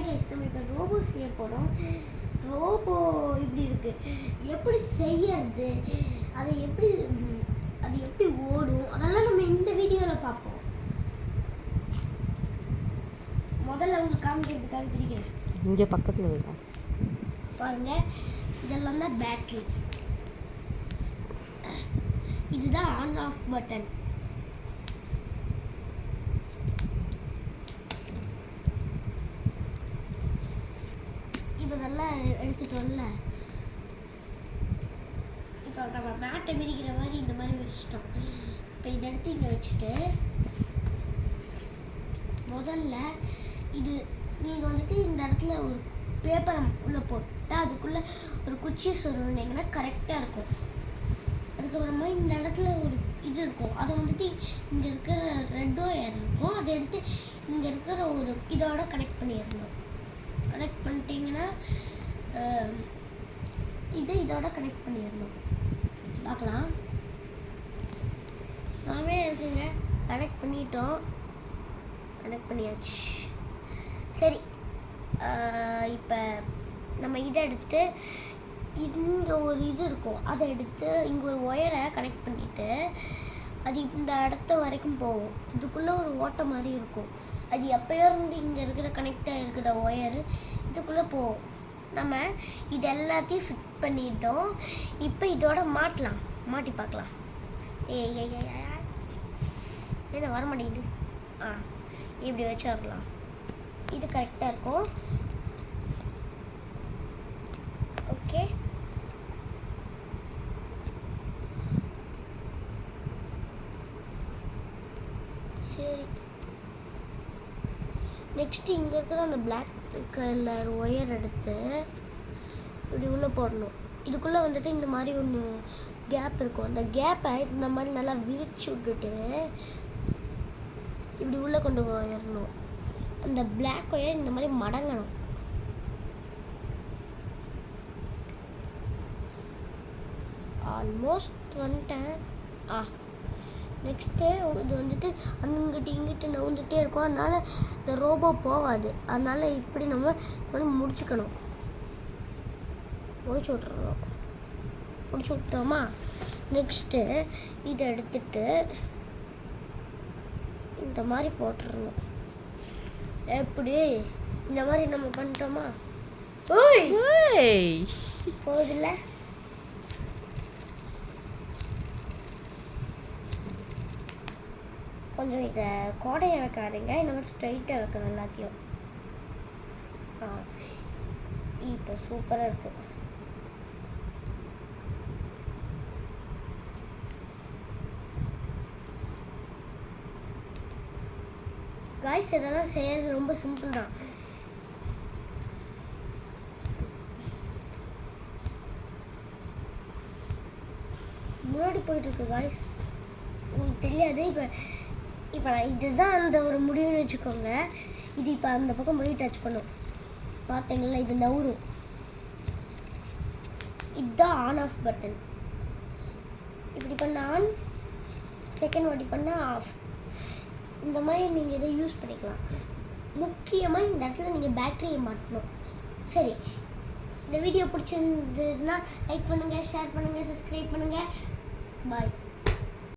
Hi guys, நம்ம இப்போ robot செய்ய போகிறோம். ரோபோ இப்படி இருக்குது, எப்படி செய்யறது, அது எப்படி ஓடும், அதெல்லாம் நம்ம இந்த வீடியோவில் பார்ப்போம். முதல்ல உங்களுக்கு காமிக்கிறதுக்காக பிடிக்கிறேன். இங்கே பக்கத்தில் வைக்கும் பாருங்கள், இதெல்லாம் தான் பேட்ரி. இதுதான் ஆன் ஆஃப் பட்டன். இதெல்லாம் எடுத்துட்டோம்ல, இப்போ நம்ம மேட்டை மிதிக்கிற மாதிரி இந்த மாதிரி வச்சுட்டோம். இப்போ இதை எடுத்து இங்கே வச்சுட்டு முதல்ல இது நீங்கள் வந்துட்டு இந்த இடத்துல ஒரு பேப்பரை உள்ளே போட்டால் அதுக்குள்ளே ஒரு குச்சி சொருவினீங்கன்னா கரெக்டாக இருக்கும். அதுக்கப்புறமா இந்த இடத்துல ஒரு இது இருக்கும், அதை வந்துட்டு இங்கே இருக்கிற ரெட் ஒயர் இருக்கும், அதை எடுத்து இங்கே இருக்கிற ஒரு இதோட கனெக்ட் பண்ணிடணும். கனெக்ட் பண்ணிட்டீங்கன்னா இதோட கனெக்ட் பண்ணிடணும். பார்க்கலாம், செமையாக இருக்குங்க. கனெக்ட் பண்ணிட்டோம், கனெக்ட் பண்ணியாச்சு. சரி, இப்போ நம்ம இதை எடுத்து இங்கே ஒரு இது இருக்கும், அதை எடுத்து இங்கே ஒரு ஒயரை கனெக்ட் பண்ணிவிட்டு அது இந்த இடத்த வரைக்கும் போகும். இதுக்குள்ளே ஒரு ஓட்டை மாதிரி இருக்கும், அது எப்போயோ இருந்து இங்கே இருக்கிற கனெக்டாக இருக்கிற ஒயரு இதுக்குள்ளே போகும். நம்ம இது எல்லாத்தையும் ஃபிக்ஸ் பண்ணிட்டோம். இப்போ இதோட மாட்டி பார்க்கலாம். என்ன வர மாட்டேங்குது? இப்படி வச்சிடலாம், இது கரெக்டாக இருக்கும். ஓகே, சரி. நெக்ஸ்ட்டு இங்கே இருக்கிற அந்த பிளாக் கலர் ஒயர் எடுத்து இப்படி உள்ளே போடணும். இதுக்குள்ளே வந்துட்டு இந்த மாதிரி ஒன்று கேப் இருக்கும், அந்த கேப்பை இந்த மாதிரி நல்லா விரிச்சு விட்டுட்டு இப்படி உள்ளே கொண்டு போயிடணும். அந்த பிளாக் ஒயர் இந்த மாதிரி மடங்கணும். ஆல்மோஸ்ட் வந்துட்டேன். நெக்ஸ்ட்டு இது வந்துட்டு அங்கிட்டு இங்கிட்டு நவுந்துகிட்டே இருக்கும், அதனால் இந்த ரோபோ போகாது. அதனால் இப்படி நம்ம முடிச்சுக்கணும். முடிச்சு விட்டுறோமா? நெக்ஸ்ட்டு இதை எடுத்துட்டு இந்த மாதிரி போட்டுடணும். எப்படி இந்த மாதிரி நம்ம பண்ணிட்டோமா? போகுதில்ல? கொஞ்சம் இதை கோடையை வைக்காதீங்க, இந்த மாதிரி ஸ்ட்ரைட்டாக வைக்கணும் எல்லாத்தையும். இப்போ சூப்பராக இருக்குது. காய்ஸ், இதெல்லாம் செய்யறது ரொம்ப சிம்பிள் தான். முன்னாடி போயிட்டுருக்கு காய்ஸ், உங்களுக்கு தெரியாது. இப்போ இதுதான் அந்த ஒரு முடிவுன்னு வச்சுக்கோங்க. இது இப்போ அந்த பக்கம் போய் டச் பண்ணும், பார்த்தீங்களா? இது நவுரும். இதுதான் ஆன் ஆஃப் பட்டன். இப்படி பண்ண ஆன், செகண்ட் வாட்டி பண்ண ஆஃப். இந்த மாதிரி நீங்கள் இதை யூஸ் பண்ணிக்கலாம். முக்கியமாக இந்த இடத்துல நீங்கள் பேட்டரியை மாட்டணும். சரி, இந்த வீடியோ பிடிச்சிருந்ததுன்னா லைக் பண்ணுங்கள், ஷேர் பண்ணுங்கள், சப்ஸ்கிரைப் பண்ணுங்கள். பாய்.